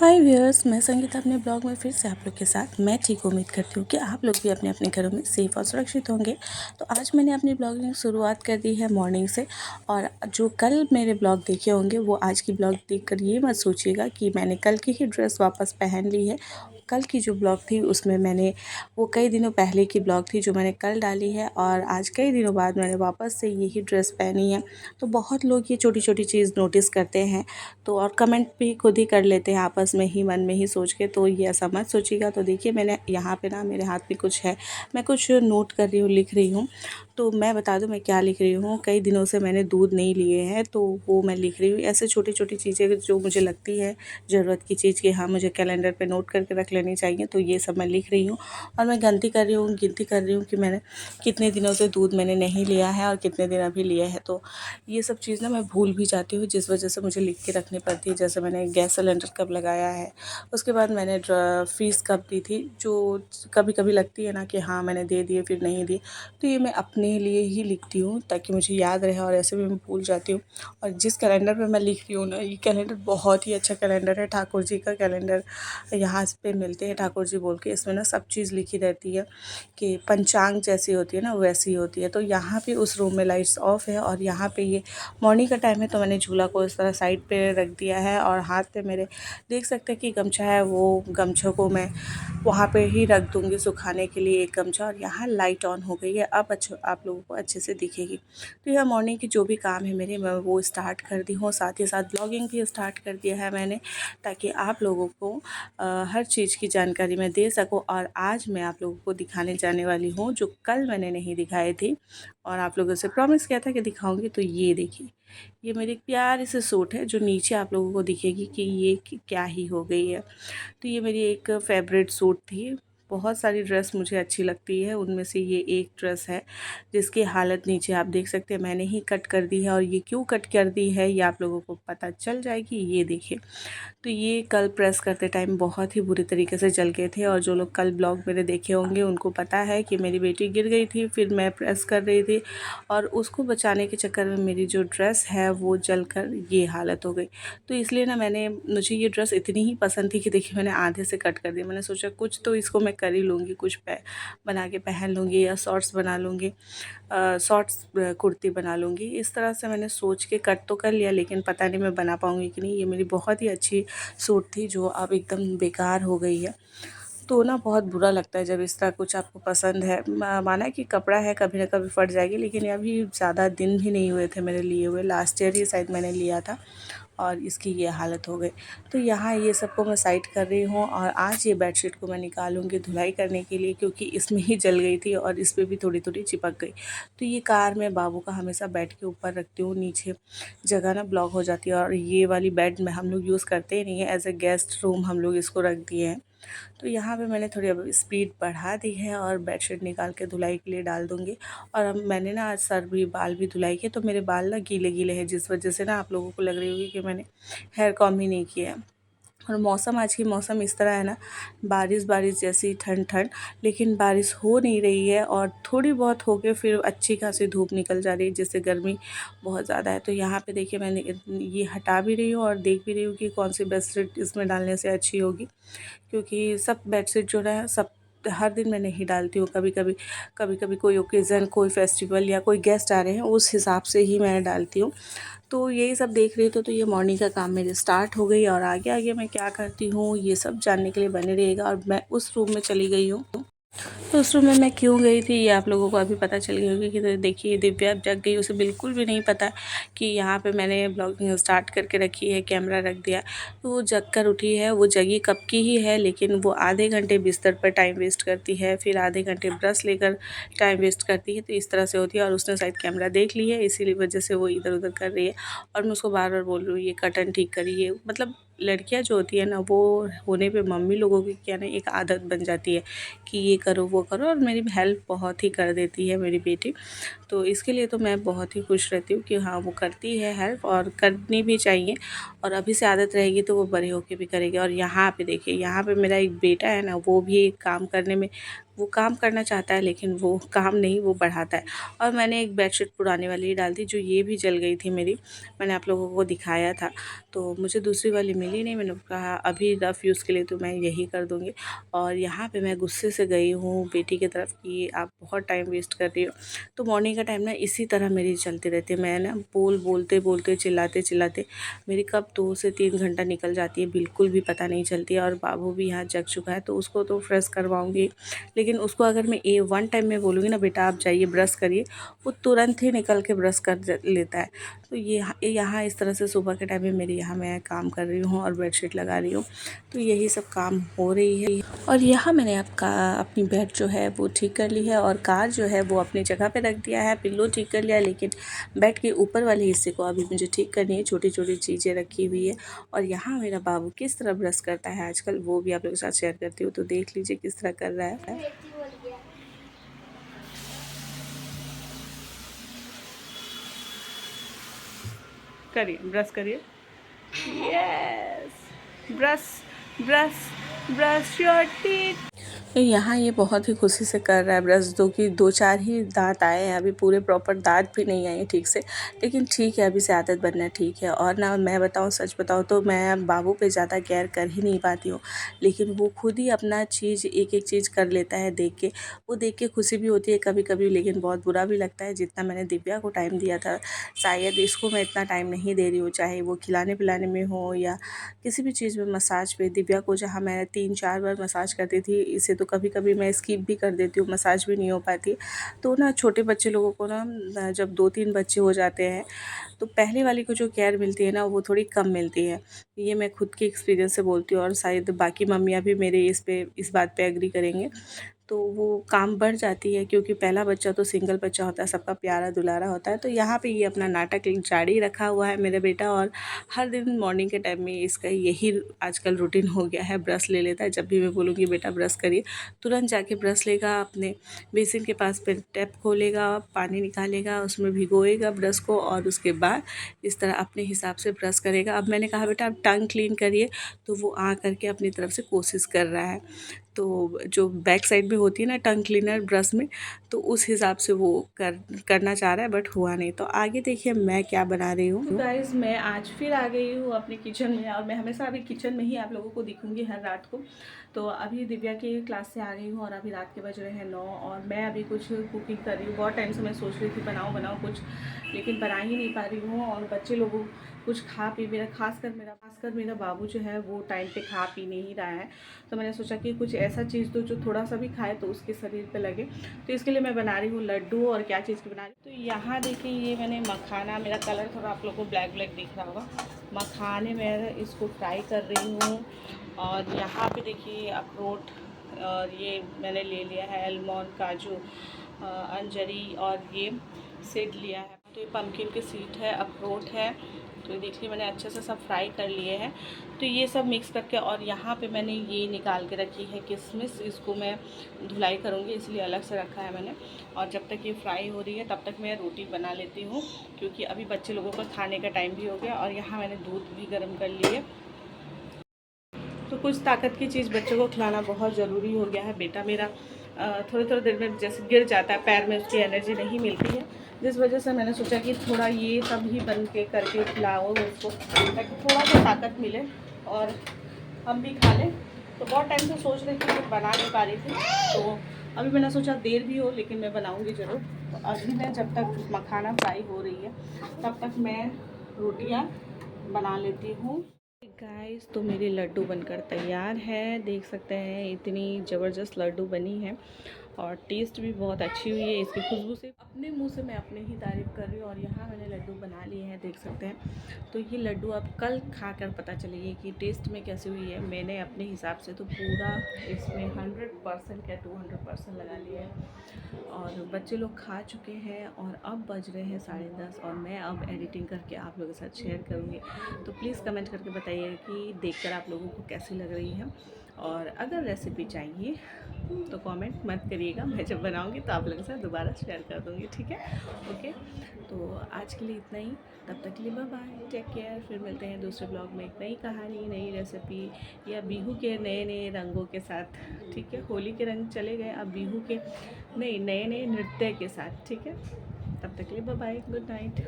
हाय viewers, मैं संगीता अपने blog में फिर से आप लोग के साथ। मैं ठीक उम्मीद करती हूँ कि आप लोग भी अपने अपने घरों में सेफ़ और सुरक्षित होंगे। तो आज मैंने अपनी ब्लॉगिंग शुरुआत कर दी है मॉर्निंग से। और जो कल मेरे ब्लॉग देखे होंगे वो आज की ब्लॉग देखकर ये मत सोचिएगा कि मैंने कल की ही ड्रेस वापस पहन ली है। कल की जो ब्लॉग थी उसमें मैंने वो कई दिनों पहले की ब्लॉग थी जो मैंने कल डाली है, और आज कई दिनों बाद मैंने वापस से यही ड्रेस पहनी है। तो बहुत लोग ये छोटी छोटी चीज़ नोटिस करते हैं, तो और कमेंट भी खुद ही कर लेते हैं आपस में ही, मन में ही सोच के। तो ये ऐसा मत सोचिएगा। तो देखिए, मैंने यहाँ पे ना मेरे हाथ में कुछ है, मैं कुछ नोट कर रही हूँ, लिख रही हूँ। तो मैं बता दूँ मैं क्या लिख रही हूँ। कई दिनों से मैंने दूध नहीं लिए हैं, तो वो मैं लिख रही हूँ। ऐसे छोटी छोटी चीज़ें जो मुझे लगती है ज़रूरत की चीज़ कि हाँ मुझे कैलेंडर पे नोट करके रख लेनी चाहिए, तो ये सब मैं लिख रही हूँ। और मैं गिनती कर रही हूँ कि मैंने कितने दिनों से दूध मैंने नहीं लिया है और कितने दिन अभी लिए हैं। तो ये सब चीज़ ना मैं भूल भी जाती हूँ, जिस वजह से मुझे लिख के रखनी पड़ती है। जैसे मैंने गैस सिलेंडर कब लगाया है, उसके बाद मैंने फ़ीस कब दी थी, जो कभी कभी लगती है ना कि हाँ मैंने दे दिए फिर नहीं दिए। तो ये मैं अपने लिए ही लिखती हूँ ताकि मुझे याद रहे, और ऐसे भी मैं भूल जाती हूँ। और जिस कैलेंडर पे मैं लिख रही हूँ ना, ये कैलेंडर बहुत ही अच्छा कैलेंडर है। ठाकुर जी का कैलेंडर यहाँ पे मिलते हैं, ठाकुर जी बोल के। इसमें ना सब चीज़ लिखी रहती है कि पंचांग जैसी होती है ना वैसी होती है। तो यहाँ पे उस रूम में लाइट्स ऑफ है, और यहाँ पे ये मॉर्निंग का टाइम है, तो मैंने झूला को इस तरह साइड पे रख दिया है। और हाथ पे मेरे देख सकते हैं कि गमछा है, वो गमछों को मैं वहाँ पे ही रख दूँगी सुखाने के लिए, एक गमछा। और यहाँ लाइट ऑन हो गई है, अब अच्छा आप लोगों को अच्छे से दिखेगी। तो यह मॉर्निंग की जो भी काम है मेरे, मैं वो स्टार्ट कर दी हूँ। साथ ही साथ ब्लॉगिंग भी स्टार्ट कर दिया है मैंने, ताकि आप लोगों को हर चीज़ की जानकारी मैं दे सकूँ। और आज मैं आप लोगों को दिखाने जाने वाली हूँ जो कल मैंने नहीं दिखाई थी, और आप लोगों से प्रॉमिस किया था कि दिखाऊंगी। तो ये देखिए, ये मेरी प्यारी सी सूट है जो नीचे आप लोगों को दिखेगी कि ये क्या ही हो गई है। तो ये मेरी एक फेवरेट सूट थी। बहुत सारी ड्रेस मुझे अच्छी लगती है, उनमें से ये एक ड्रेस है जिसकी हालत नीचे आप देख सकते हैं मैंने ही कट कर दी है। और ये क्यों कट कर दी है ये आप लोगों को पता चल जाएगी, ये देखिए। तो ये कल प्रेस करते टाइम बहुत ही बुरी तरीके से जल गए थे, और जो लोग कल ब्लॉग मेरे देखे होंगे उनको पता है कि मेरी बेटी गिर गई थी, फिर मैं प्रेस कर रही थी, और उसको बचाने के चक्कर में मेरी जो ड्रेस है वो जलकर ये हालत हो गई। तो इसलिए ना मुझे ये ड्रेस इतनी ही पसंद थी कि देखिए मैंने आधे से कट कर दी। मैंने सोचा कुछ तो इसको मैं कर ही लूँगी, कुछ बना के पहन लूँगी, या शॉर्ट्स बना लूँगी, शॉर्ट्स कुर्ती बना लूँगी। इस तरह से मैंने सोच के कट तो कर लिया, लेकिन पता नहीं मैं बना पाऊँगी कि नहीं। ये मेरी बहुत ही अच्छी सूट थी जो अब एकदम बेकार हो गई है। तो ना बहुत बुरा लगता है जब इस तरह कुछ आपको पसंद है। माना कि कपड़ा है, कभी ना कभी फट जाएगी, लेकिन अभी ज़्यादा दिन भी नहीं हुए थे मेरे लिए हुए। लास्ट ईयर ही शायद मैंने लिया था, और इसकी ये हालत हो गई। तो यहाँ ये सबको मैं साइड कर रही हूँ, और आज ये बेडशीट को मैं निकालूंगी धुलाई करने के लिए, क्योंकि इसमें ही जल गई थी और इस पर भी थोड़ी थोड़ी चिपक गई। तो ये कार में बाबू का हमेशा बेड के ऊपर रखती हूँ, नीचे जगह ना ब्लॉक हो जाती है। और ये वाली बेड में हम लोग यूज़ करते ही नहीं है, एज ए गेस्ट रूम हम लोग इसको रख दिए हैं। तो यहाँ पे मैंने थोड़ी अब स्पीड बढ़ा दी है, और बेडशीट निकाल के धुलाई के लिए डाल दूँगी। और अब मैंने ना आज सर भी बाल भी धुलाई किए, तो मेरे बाल ना गीले गीले हैं, जिस वजह से ना आप लोगों को लग रही होगी कि मैंने हेयर कॉम ही नहीं किया है। और मौसम, आज की मौसम इस तरह है ना, बारिश बारिश जैसी, ठंड ठंड, लेकिन बारिश हो नहीं रही है। और थोड़ी बहुत हो के फिर अच्छी खासी धूप निकल जा रही है, जिससे गर्मी बहुत ज़्यादा है। तो यहाँ पे देखिए मैंने ये हटा भी रही हूँ, और देख भी रही हूँ कि कौन सी बेडशीट इसमें डालने से अच्छी होगी, क्योंकि सब बेडशीट जो है सब हर दिन मैं नहीं डालती हूँ। कभी कभी कोई ओकेज़न, कोई फेस्टिवल या कोई गेस्ट आ रहे हैं, उस हिसाब से ही मैं डालती हूँ। तो यही सब देख रही थी। तो ये मॉर्निंग का काम मेरे स्टार्ट हो गई, और आगे आगे मैं क्या करती हूँ ये सब जानने के लिए बने रहिएगा। और मैं उस रूम में चली गई हूँ। तो उस रूम में मैं क्यों गई थी ये आप लोगों को अभी पता चल गई होगी कि तो देखिए दिव्या जग गई, उसे बिल्कुल भी नहीं पता कि यहाँ पे मैंने ब्लॉगिंग स्टार्ट करके रखी है, कैमरा रख दिया। तो वो जग कर उठी है, वो जगी कब की ही है, लेकिन वो आधे घंटे बिस्तर पर टाइम वेस्ट करती है, फिर आधे घंटे ब्रश लेकर टाइम वेस्ट करती है। तो इस तरह से होती है, और उसने शायद कैमरा देख ली है, इसीलिए वजह से वो इधर उधर कर रही है। और मैं उसको बार बार बोल रही हूँ ये कर्टन ठीक करिए। मतलब लड़कियां जो होती है ना, वो होने पे मम्मी लोगों की क्या ना एक आदत बन जाती है कि ये करो वो करो, और मेरी हेल्प बहुत ही कर देती है मेरी बेटी। तो इसके लिए तो मैं बहुत ही खुश रहती हूँ कि हाँ वो करती है हेल्प, और करनी भी चाहिए। और अभी से आदत रहेगी तो वो बड़े होके भी करेगी। और यहाँ पे देखिए, यहाँ पे मेरा एक बेटा है ना, वो भी काम करने में वो काम करना चाहता है लेकिन वो काम नहीं, वो बढ़ाता है। और मैंने एक बेडशीट पुरानी वाली ही डाल दी, जो ये भी जल गई थी मेरी, मैंने आप लोगों को दिखाया था। तो मुझे दूसरी वाली मिली नहीं, मैंने कहा अभी रफ़ यूज़ के लिए तो मैं यही कर दूँगी। और यहाँ पे मैं गुस्से से गई हूँ बेटी की तरफ कि आप बहुत टाइम वेस्ट कर रही हो। तो मॉर्निंग का टाइम ना इसी तरह मेरी चलती रहती है। मैं ना बोलते बोलते चिल्लाते चिल्लाते मेरी कब 2 से 3 घंटा निकल जाती है, बिल्कुल भी पता नहीं चलती है। और बाबू भी यहाँ जग चुका है तो उसको तो फ्रेश करवाऊँगी, लेकिन उसको अगर मैं वन टाइम में बोलूँगी ना बेटा आप जाइए ब्रश करिए, वो तुरंत ही निकल के ब्रश कर लेता है। तो ये यहाँ इस तरह से सुबह के टाइम में मेरी यहाँ मैं काम कर रही हूँ और बेडशीट लगा रही हूँ, तो यही सब काम हो रही है। और यहाँ मैंने आपका अपनी बेड जो है वो ठीक कर ली है, और कार जो है वो अपनी जगह पे रख दिया है, पिल्लो ठीक कर लिया, लेकिन बेड के ऊपर वाले हिस्से को अभी मुझे ठीक करनी है। छोटी छोटी चीज़ें रखी हुई है। और यहाँ मेरा बाबू किस तरह ब्रश करता है आजकल, वो भी आप लोगों के साथ शेयर करती हूँ, तो देख लीजिए किस तरह कर रहा है। करिए ब्रश करिए, yes, brush brush brush your teeth. तो यहाँ ये बहुत ही खुशी से कर रहा है ब्रश, दो कि 2-4 ही दांत आए हैं, अभी पूरे प्रॉपर दांत भी नहीं आए हैं ठीक से, लेकिन ठीक है, अभी से आदत बनना ठीक है। और ना मैं बताऊँ, सच बताऊँ तो मैं बाबू पे ज़्यादा केयर कर ही नहीं पाती हूँ, लेकिन वो खुद ही अपना चीज़ एक एक चीज़ कर लेता है देख के। वो देख के खुशी भी होती है कभी कभी, लेकिन बहुत बुरा भी लगता है। जितना मैंने दिव्या को टाइम दिया था, शायद इसको मैं इतना टाइम नहीं दे रही हूँ, चाहे वो खिलाने पिलाने में हो या किसी भी चीज़ में। मसाज पे दिव्या को जहाँ मैं 3-4 बार मसाज करती थी, इसे तो कभी कभी मैं स्किप भी कर देती हूँ, मसाज भी नहीं हो पाती। तो ना छोटे बच्चे लोगों को ना जब 2-3 बच्चे हो जाते हैं, तो पहले वाली को जो केयर मिलती है ना, वो थोड़ी कम मिलती है। ये मैं खुद के एक्सपीरियंस से बोलती हूँ, और शायद बाकी मम्मियाँ भी मेरे इस बात पे एग्री करेंगे। तो वो काम बढ़ जाती है, क्योंकि पहला बच्चा तो सिंगल बच्चा होता है, सबका प्यारा दुलारा होता है। तो यहाँ पे ये अपना नाटक जारी रखा हुआ है मेरा बेटा, और हर दिन मॉर्निंग के टाइम में इसका यही आजकल रूटीन हो गया है, ब्रश ले लेता है। जब भी मैं बोलूँगी बेटा ब्रश करिए, तुरंत जाके ब्रश लेगा, अपने बेसिन के पास पे टैप खोलेगा, पानी निकालेगा, उसमें भिगोएगा ब्रश को, और उसके बाद इस तरह अपने हिसाब से ब्रश करेगा। अब मैंने कहा बेटा आप टंग क्लीन करिए, तो वो आ करके अपनी तरफ से कोशिश कर रहा है। तो जो बैक साइड में होती है ना टंग क्लीनर ब्रश में, तो उस हिसाब से वो करना चाह रहा है, बट हुआ नहीं। तो आगे देखिए मैं क्या बना रही हूँ। गाइस मैं आज फिर आ गई हूँ अपने किचन में, और मैं हमेशा अभी किचन में ही आप लोगों को दिखूंगी हर रात को। तो अभी दिव्या की क्लास से आ गई हूँ, और अभी रात के बज रहे हैं 9, और मैं अभी कुछ कुकिंग कर रही हूँ। बहुत टाइम से मैं सोच रही थी बनाऊँ कुछ, लेकिन बना ही नहीं पा रही हूँ। और बच्चे लोगों कुछ खा पी, खासकर मेरा बाबू जो है वो टाइम पे खा पी नहीं रहा है। तो मैंने सोचा कि कुछ ऐसा चीज़ दो जो थोड़ा सा भी खाए तो उसके शरीर पे लगे। तो इसके लिए मैं बना रही हूँ लड्डू। और क्या चीज़ की बना रही हूँ, तो यहाँ देखिए ये मैंने मखाना, मेरा कलर थोड़ा आप लोगों को ब्लैक ब्लैक दिख रहा होगा, मखाने में इसको फ्राई कर रही हूँ। और यहाँ पे देखिए अखरोट, और ये मैंने ले लिया है आलमंड, काजू, अंजरी, और ये सीड लिया है। तो ये पम्पकिन के सीड है, अखरोट है। तो ये देखिए मैंने अच्छे से सब फ्राई कर लिए हैं। तो ये सब मिक्स करके, और यहाँ पे मैंने ये निकाल के रखी है किशमिश, इसको मैं धुलाई करूँगी इसलिए अलग से रखा है मैंने। और जब तक ये फ्राई हो रही है तब तक मैं रोटी बना लेती हूँ, क्योंकि अभी बच्चे लोगों का खाने का टाइम भी हो गया। और यहाँ मैंने दूध भी गर्म कर ली है। तो कुछ ताकत की चीज़ बच्चों को खिलाना बहुत ज़रूरी हो गया है। बेटा मेरा थोड़ी थोड़ी देर में जैसे गिर जाता है, पैर में उसकी एनर्जी नहीं मिलती है, जिस वजह से मैंने सोचा कि थोड़ा ये सब ही बन के करके खिलाओ उसको, ताकि थोड़ा सा ताकत मिले और हम भी खा लें। तो बहुत टाइम से सोच रही थी, बना नहीं पा रही थी, तो अभी मैंने सोचा देर भी हो लेकिन मैं बनाऊँगी ज़रूर। तो अभी मैं जब तक मखाना फ्राई हो रही है तब तक मैं रोटियाँ बना लेती हूँ। गाइस तो मेरे लड्डू बनकर तैयार है, देख सकते हैं इतनी ज़बरदस्त लड्डू बनी है, और टेस्ट भी बहुत अच्छी हुई है। इसकी खुशबू से अपने मुंह से मैं अपने ही तारीफ़ कर रही हूँ। और यहाँ मैंने लड्डू बना लिए हैं, देख सकते हैं। तो ये लड्डू अब कल खाकर पता चलेगी कि टेस्ट में कैसी हुई है। मैंने अपने हिसाब से तो पूरा इसमें 100% या 200% लगा लिया है, और बच्चे लोग खा चुके हैं। और अब बज रहे हैं 10:30, और मैं अब एडिटिंग करके आप लोगों के साथ शेयर करूँगी। तो प्लीज़ कमेंट करके बताइए कि देखकर आप लोगों को कैसी लग रही है। और अगर रेसिपी चाहिए तो कमेंट मत करिएगा, मैं जब बनाऊँगी तो आप लोगों के साथ दोबारा शेयर कर दूँगी, ठीक है। ओके, तो आज के लिए इतना ही, तब तक के लिए बाय बाय, टेक केयर। फिर मिलते हैं दूसरे ब्लॉग में एक नई कहानी, नई रेसिपी या बिहू के नए नए रंगों के साथ, ठीक है। होली के रंग चले गए, अब बिहू के नए नए नृत्य के साथ, ठीक है। तब तक के लिए बाय बाय, गुड नाइट।